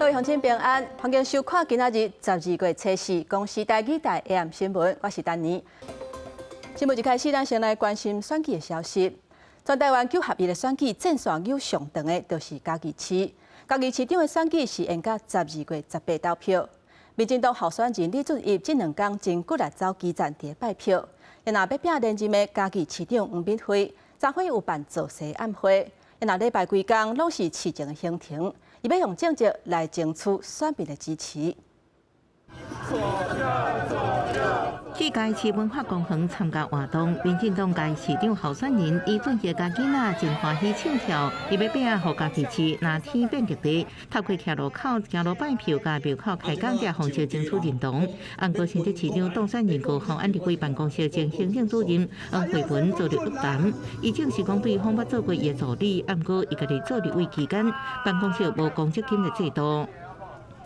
各位乡亲平安，欢迎收看今仔日12月初4公视台语台 AM 新闻，我是丹妮。新闻一开始，咱先来关心选举的消息。全台湾9合1的选举战线有上长的，就是嘉义市。嘉义市长的选举是延到12月18投票。民进党候选人李俊毅这2天真骨力走基站地拜票，也若要拼连任的嘉义市长黄敏惠，昨晡有办造势暗会，也若礼拜规工拢是市政的行程。 伊要用政绩来争取选民的支持。去嘉义市文化公园参加活动，民进党嘉义市长候选人李俊毅家囡仔真欢喜唱跳，伊要拼互嘉义市拿天变极地，透过徛路口、行路拜票、甲庙口开讲者方式争取认同。安国新竹市长当选人高洪安立委办公室前行政主任黄慧文做了约谈，伊正是讲对方捌做过伊的助理，安过伊家己做立委期间，办公室无公积金的制度。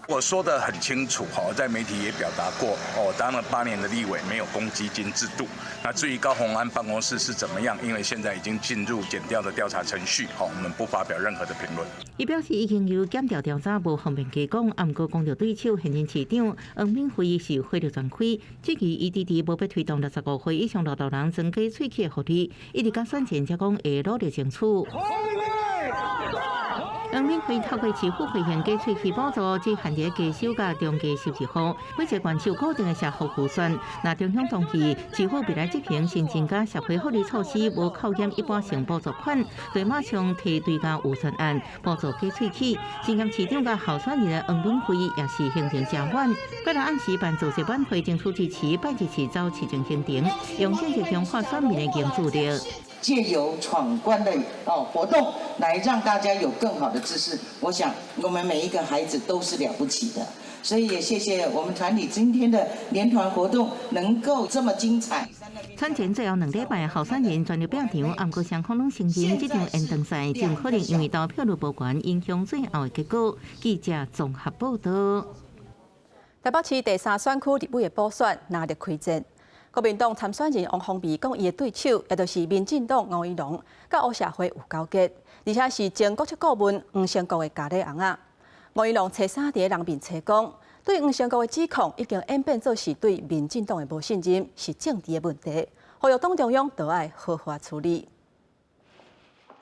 我说得很清楚，在媒体也表达过，当了8年的立委没有公积金制度。那至于高虹安办公室是怎么样，因为现在已经进入检调的调查程序，我们不发表任何的评论。伊表示已经由检调调查，无方便加讲，毋过讲到对手现任市长黄敏惠是火力全开，这期伊迟无要推动65岁以上劳动人增加喙齿的福利，一直到选前才讲会努力争取。 黄敏惠透过市府回现加喙齿补助，只限制低收甲中低收入户，每一关受固定的社福预算。那中央同期，市府未来执行新增加社会福利措施，无扣减一般性补助款，对马上提追加预算案补助加喙齿。新任市长甲候选人的黄敏惠也是行程正满，过来按时办造势晚会，争取支持拜日市走市政行程，用政绩强化选民的凝聚力。 借由闯关的活动来让大家有更好的知识，我想我们每一个孩子都是了不起的，所以也谢谢我们团体今天的联团活动能够这么精彩。选前最后2礼拜，候选人全力表场，暗过双方拢承认这场延长赛真可能因为投票率无悬，影响最后的结果。记者综合报道。台北市第3选区立委的补选拿力开战。 国民党参选人王宏伟讲，伊的对手也就是民进党吴怡农，甲乌社会有交结，而且是前国策顾问黄成国的家里翁仔。吴怡农找三伫人面前讲，对黄成国的指控已经演变做是对民进党的无信任，是政治的问题，呼吁党中央都要好好处理。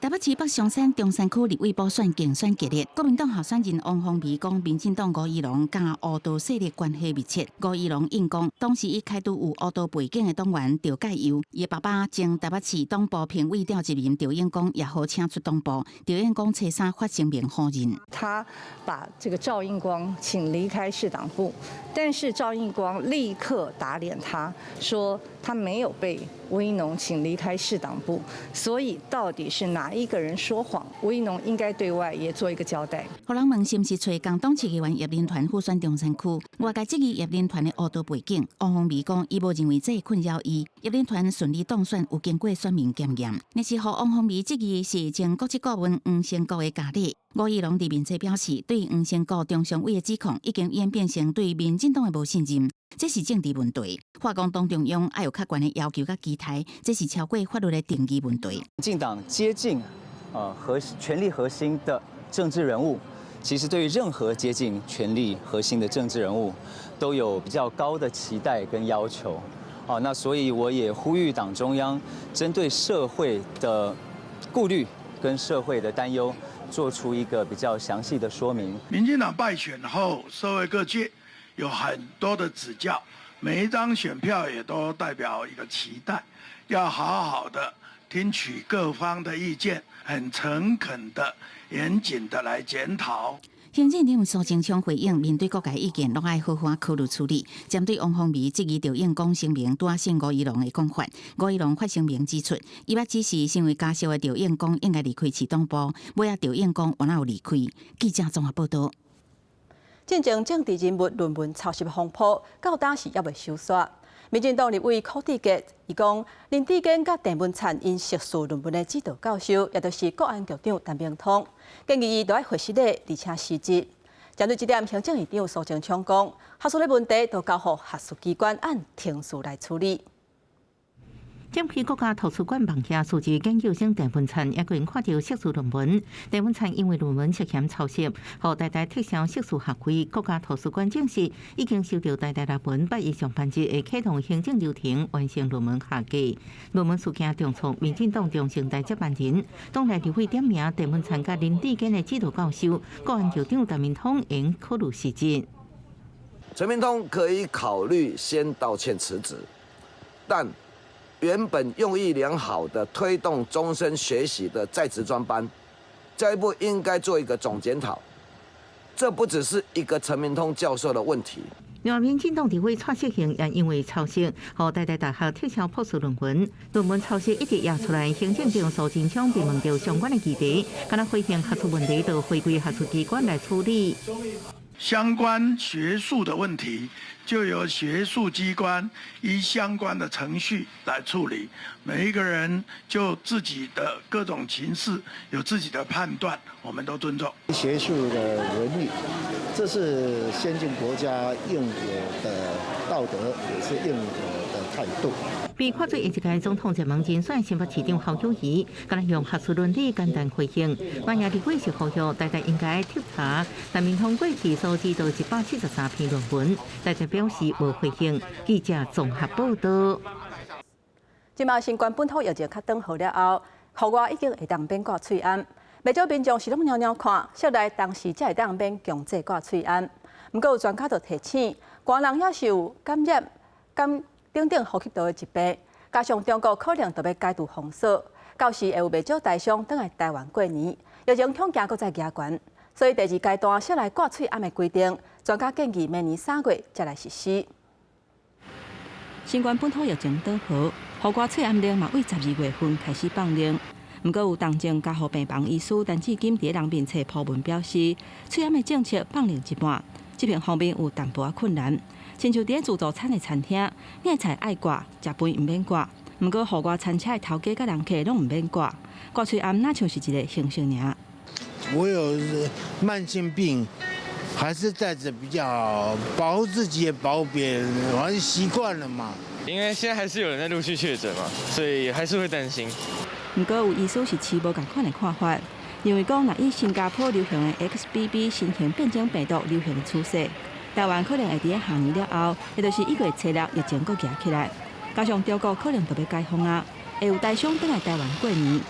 台北市北松山中山区立委补选竞选激烈，国民党候选人王宏伟讲，民进党吴怡农甲乌道势力关系密切。吴怡农应讲，当时伊开除有乌道背景的党员赵介佑，伊的爸爸前台北市党部评委调集人赵英光也好请出党部，赵英光初三发声明否认。他把这个赵英光请离开市党部，但是赵英光立刻打脸他，说他没有被吴怡农请离开市党部，所以到底是哪一个人说谎？吴怡农应该对外也做一个交代。互人问是毋是找共党市议员叶林团副选中山区，外界质疑叶林团的乌道背景，王宏伟讲伊无认为这困扰伊。叶林团顺利当选有经过选民检验，但是互王宏伟质疑是前国策顾问黄成国的家里。吴怡农伫面前表示，对黄成国中常委的指控已经演变成对民进党的无信任，这是政治问题。化工党中央要有较悬的要求甲期待，这是超过法律的定义问题。民进党接近权力核心的政治人物，其实对于任何接近权力核心的政治人物，都有比较高的期待跟要求。那所以我也呼吁党中央针对社会的顾虑跟社会的担忧，做出一个比较详细的说明。民进党败选后，社会各界有很多的指教，每一张选票也都代表一个期待，要好好的听取各方的意见，很诚恳的、严谨的来检讨。行政院苏贞昌回应，面对各界意见，拢爱好好考虑处理。针对王宏伟质疑赵英光声明拄信吴怡农的讲法，吴怡农发声明指出，伊捌指示身为家属的赵英光应该离开市党部，尾仔赵英光原来有离开。记者综合报道。进前政治人物论文抄袭风波，到当时也未收煞。民进党立委柯志杰伊讲，林志坚甲郑文灿因涉事论文的指导教授，也就是国安局长陈明通，建议伊都要回实例，而且实质。针对这点，行政院长苏贞昌讲，学术的问题都交予学术机关按程序来处理。检批国家图书馆网页数据研究生郑文灿也个人看到硕士论文。郑文灿因为论文涉嫌抄袭，和台大撤销硕士学位。国家图书馆证实已经收到台大立文8以上班级会启动行政流程，完成论文下架。论文事件重创民进党中生代接班人，党内立委点名郑文灿甲林志坚的指导教授，国安局长陈明通应考虑辞职。陈明通可以考虑先道歉辞职，但原本用意良好的推动终身学习的在职专班，教育部应该做一个总检讨。这不只是一个陈明通教授的问题。另外，民进党立委蔡适兴也因为抄袭，和台大大学撤销博士论文。论文抄袭一直压出来，行政长苏贞昌被问到相关的议题，敢若回应学术问题，就回归学术机关来处理。相关学术的问题，就由学术机关依相关的程序来处理。每一个人就自己的各种情势有自己的判断，我们都尊重。学术的伦理，这是先进国家应有的道德，也是应有的态度。被看做一届总统陈文金选新北市长侯友宜，敢若用学术伦理简单回应。万也立委是呼吁大家应该调查陈明通过去所指导173篇论文，大家表示无回应。记者综合报道。即马新冠本土疫情较长好了后，户外已经会当免挂喙安，不少民众是拢袅袅看，室内当时才会当免强制挂喙安。不过有专家就提醒，寒人也是有感染等呼吸道的疾病，加上中国可能就要解除封锁，到时会有不少台商返来台湾过年，疫情恐惊搁再加悬。所以第2阶段室内挂喙安的规定，专家建议明年3月才来实施。新冠本土疫情倒好，户外喙安令嘛为12月份开始放令。不过有重症加护病房医师，但至今伫人面册铺文表示，喙安的政策放令一半，这边方面有淡薄仔困难。亲像伫自助餐的餐厅，买菜爱挂，食饭唔免挂。不过户外餐车的头家甲人客拢唔免挂，挂喙安那像是一个形象尔。我有慢性病，还是戴着比较好，保护自己也保护别人，反正习惯了嘛。因为现在还是有人在陆续确诊嘛，所以还是会担心。不过有医师是持无同款的看法，因为讲若以新加坡流行的 XBB 新型变种病毒流行的趋势，台湾可能会伫下年了后，也就是1月初6疫情搁举起来，加上中国可能就要解封啊，会有台商返来台湾过年。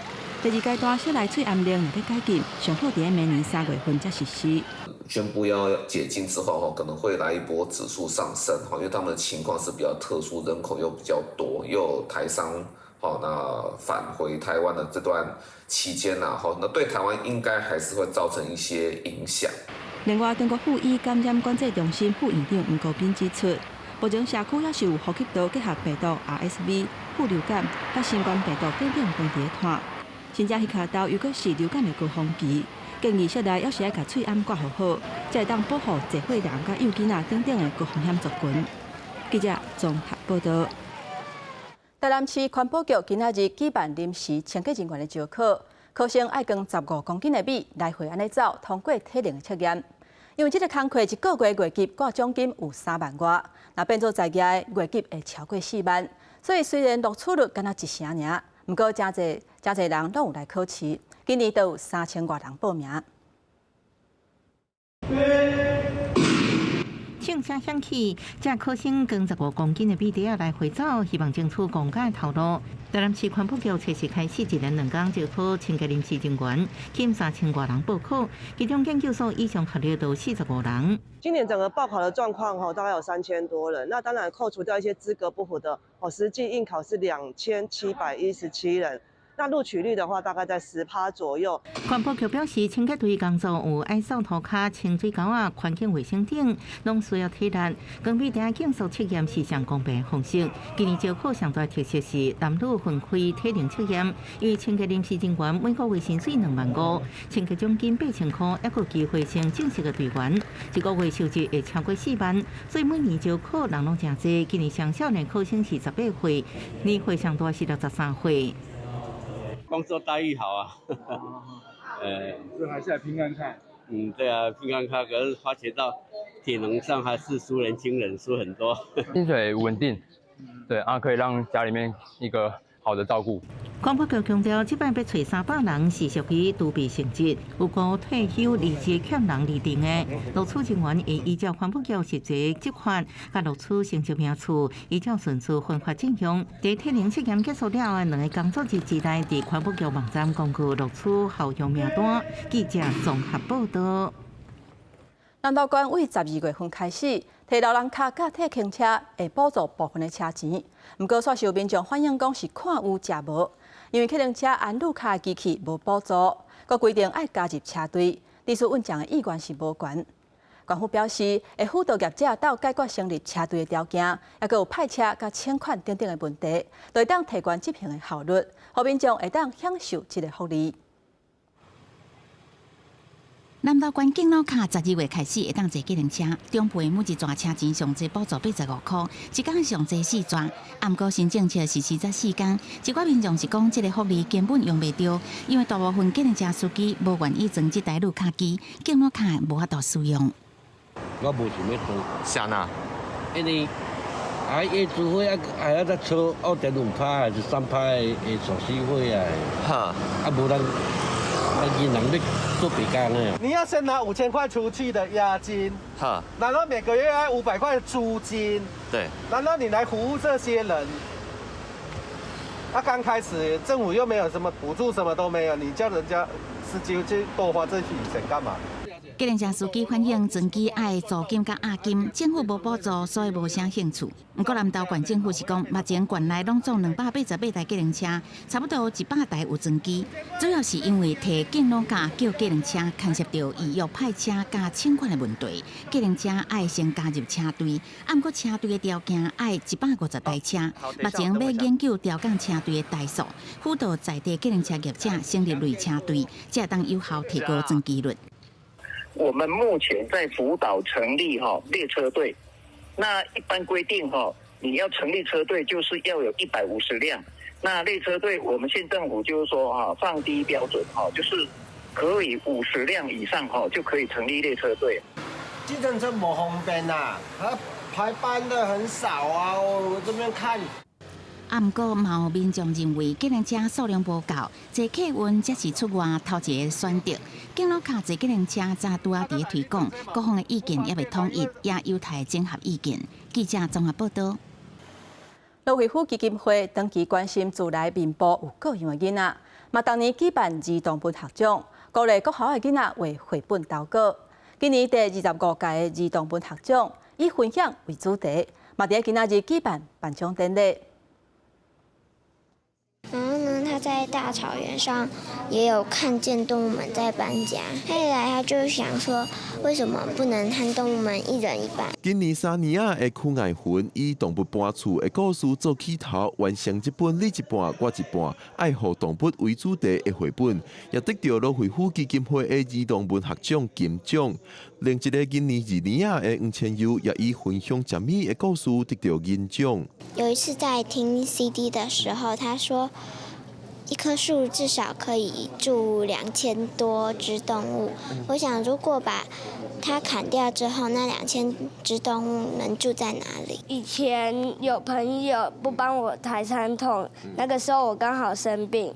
第2阶段室内喙安令若要解禁，上好伫明年3月份才实施。宣布要解禁之后，可能会来一波指数上升，因为他们的情况是比较特殊，人口又比较多，又有台商那返回台湾的这段期间那对台湾应该还是会造成一些影响。另外，中国赴医感染管制中心副院长吴国斌指出，目前社区也是有呼吸道结合病毒 RSV、副流感甲新冠病毒等问题的传。新正迄卡道又搁是流感的高峰期，建议室内要是爱甲喙安挂好，才会当保护侪岁人甲幼囡仔等等的高风险族群。记者综合报道。台南市环保局今仔日举办临时清洁人员的招考，考生爱跟15公斤的米来回安尼走，通过体能测验。因为这个工课一个月月级挂奖金有3万外，那变做在业的月级会超过4万，所以虽然录取率敢若1成尔，不过真侪人拢有来考试，今年都有3000多人报名。庆声响起，这考生跟15公斤的米袋来回走，希望争取公家的头路。台南市环保局测试开始1连2天招考清洁临时人员，近3000多人报考，其中研究所以上学历都45人。今年整个报考的状况大概有3000多人，那当然扣除掉一些资格不符的，实际应考是2717人。那录取率的话，大概在10%左右。环保局表示，清洁队工作有爱扫涂骹、清水沟啊、环境卫生等，拢需要体力。跟比顶竞速测验是上公平的方式。今年招考上大特色是男女分开体能测验，因为清洁临时人员每个月薪水2万5，清洁奖金8000块，还有机会升正式的队员，一个月收入会超过4万。所以每年招考人拢真多。今年上少年考生是18岁，年岁上大是63岁。工作待遇好啊，这还是来拼看看。对啊，拼看看，可是发觉到体能上还是输年轻人输很多。薪水稳定，对可以让家里面一个好的照顾。广播局强调，这摆要找300人是属于独备性质，有过退休离职欠人而定的。录取人员会依照环保局实际执法，甲录取成绩名次，依照顺序分发进项。在体能测验结束了的2个工作日之内，伫环保局网站公布录取后用名单。记者综合报道。南投县为12月份开始，提老人卡甲特轻车会补助部分的车钱，不过煞受民众反映讲是看有食无。因为客人车安路卡机器无补助，佮规定爱加入车队，历史稳奖的意愿是无悬。官府表示，会辅导业者到解决成立车队的条件，也佮有派车佮欠款等等的问题，就会当提高执行的效率，互民众会当享受这个福利。南投县敬老卡12月开始会当坐计程车，中配每一抓车钱上济补助85块，一天上济4抓。啊，毋过新政策是44天，一寡民众是讲这个福利根本用袂着，因为大部分计程车司机无愿意装这台路卡机，敬老卡无法度使用。我无想要装，啥呐？因为业主费还要再抽2.5%还是3%的手续费啊？哈，无人。银行要做别工的。你要先拿5000块出去的押金，哈，然后每个月要500块的租金，对，然后你来服务这些人。刚开始政府又没有什么补助，什么都没有，你叫人家司机去多花这笔钱干嘛？计程车司机反映，船机爱租金甲押金，政府无补助，所以无啥兴趣。不过南投县政府是讲，目前县内拢总288台计程车，差不多100台有船机，主要是因为提敬老卡叫计程车牵涉到预约派车加欠款的问题，计程车爱先加入车队，不过车队的条件爱150台车，目前要研究调降车队的台数，辅导在地计程车业者成立类车队，才当有效提高装机率。我们目前在辅导成立列车队，那一般规定你要成立车队就是要有150辆，那列车队我们县政府就是说放低标准就是可以50辆以上就可以成立列车队。计程车不方便啊，它排班的很少啊，我这边看。不过，嘛有民众认为计程车数量不够，坐客运才是出外头一个选择。敬老卡坐计程车早拄在推广，各方的意见也未统一，也有待整合意见。记者综合报道。罗惠夫基金会长期关心厝内面部有各样的囡仔，嘛当年举办儿童文学奖，鼓励各校的囡仔为绘本投稿。今年第25届的儿童文学奖以分享为主题，嘛伫今仔日举办颁奖典礼。然后呢，他在大草原上也有看见动物们在搬家。后来他就想说，为什么不能和动物们一人一半？今年3年的曲爱云以动物搬厝的故事做起头，完成这本你一半我一半爱护动物为主题的绘本，也得到罗惠夫基金会的儿童文学奖金奖。另一个今年2年的黄千佑也以分享食米的故事得到银奖。有一次在听 CD 的时候，他说，一棵树至少可以住2000多只动物。我想，如果把它砍掉之后，那2000只动物能住在哪里？以前有朋友不帮我抬餐桶，那个时候我刚好生病，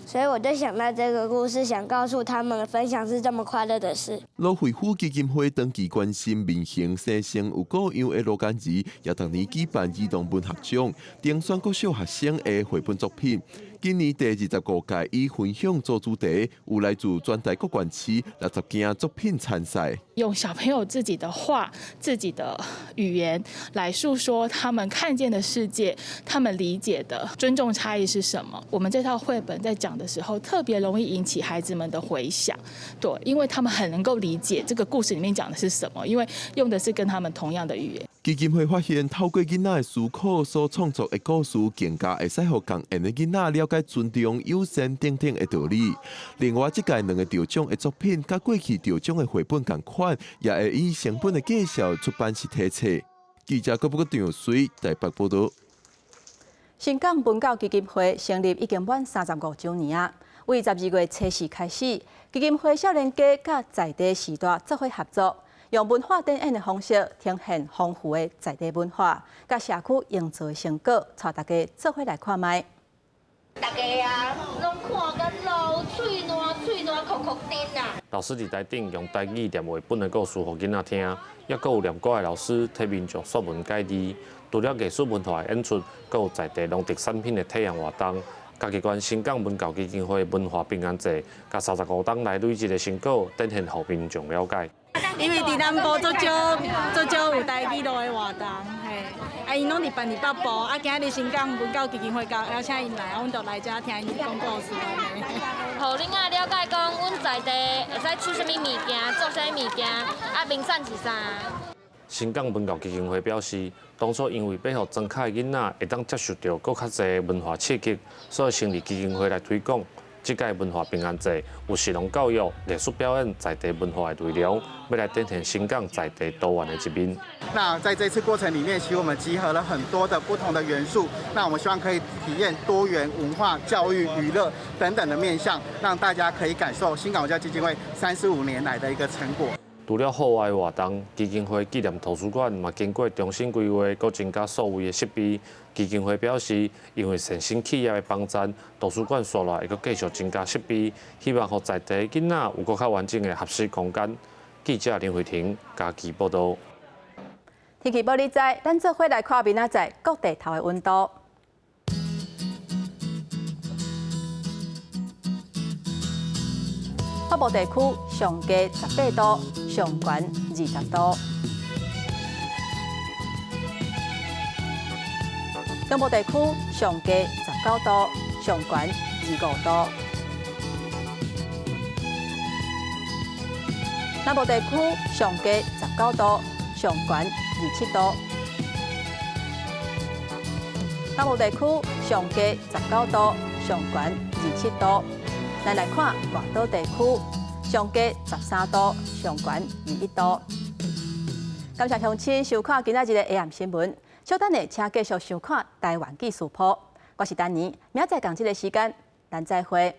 所以我就想到这个故事，想告诉他们，分享是这么快乐的事。罗惠夫基金会长期关心民行生生有各样的罗干字，也逐年举办儿童文学奖，评选各小学生的绘本作品。今年第25届以分享做主题，有来自全台各县市60件作品参赛。用小朋友自己的话、自己的语言来诉说他们看见的世界，他们理解的尊重差异是什么。我们这套绘本在讲的时候，特别容易引起孩子们的回响，对，因为他们很能够理解这个故事里面讲的是什么，因为用的是跟他们同样的语言。基金会发现，透过囡仔的思考所创作的故事，更加会使互共缘的囡仔了解尊重、友善等等的道理。另外，这届2个得奖的作品，甲过去得奖的绘本同款，也会以成本的介绍出版实体册。记者郭不过张水台北报道。新港文教基金会成立已经满35周年啊！为12月初4开始，基金会少年家甲在地时代做伙合作。用文化展演的方式呈现丰富的在地文化，甲社区营造的成果，带大家做伙来看卖。大家啊，拢看甲流嘴烂，哭哭甜啊！老师伫台顶用台语念绘本的故事，互囡仔听，也佫有念歌的老师替民众说文解字。除了艺术文化的演出，佫有在地农特产品的体验活动。嘉义县新港文教基金会文化平安节，甲35档来累积的成果，展现互民众了解。因为伫咱部做少有台语路的活动，嘿，因拢伫办伫北部，今日新港文教基金会邀请因来，阮就来遮听因讲故事安尼。互恁仔了解讲，阮在地会使出啥物物件，做啥物物件，名产是啥。新港文教基金会表示，当初因为要互庄卡的囡仔会当接受到更较侪文化刺激，所以成立基金会来推广。这届文化平安节有实农教育、艺术表演在地文化的内容，要来展现新港在地多元的一面。那在这次过程里面，其实我们集合了很多的不同的元素。那我们希望可以体验多元文化、教育、娱乐等等的面向，让大家可以感受新港文教基金会35年来的一个成果。除了户外活动，基金会纪念图书馆嘛经过重新规划，佮增加数位的设备。基金会表示，因为善心企业的帮衬，图书馆所来会佮继续增加设备，希望互在地囡仔有佮较完整的学习空间。记者林慧婷嘉义报道。天气报你知，咱做伙来看明仔载各地头的温度。北部地区上低18度，上悬20度；中部地区上低19度，上悬25度；南部地区上低19度，上悬27度；北部地区上低19度，上悬27度。咱来看外岛地区，上低13度，上悬21度。感谢乡亲收看今仔日的 AM 新闻，稍等下请继续收看台湾纪事谱。我是丹妮，明仔载同这个时间，咱再会。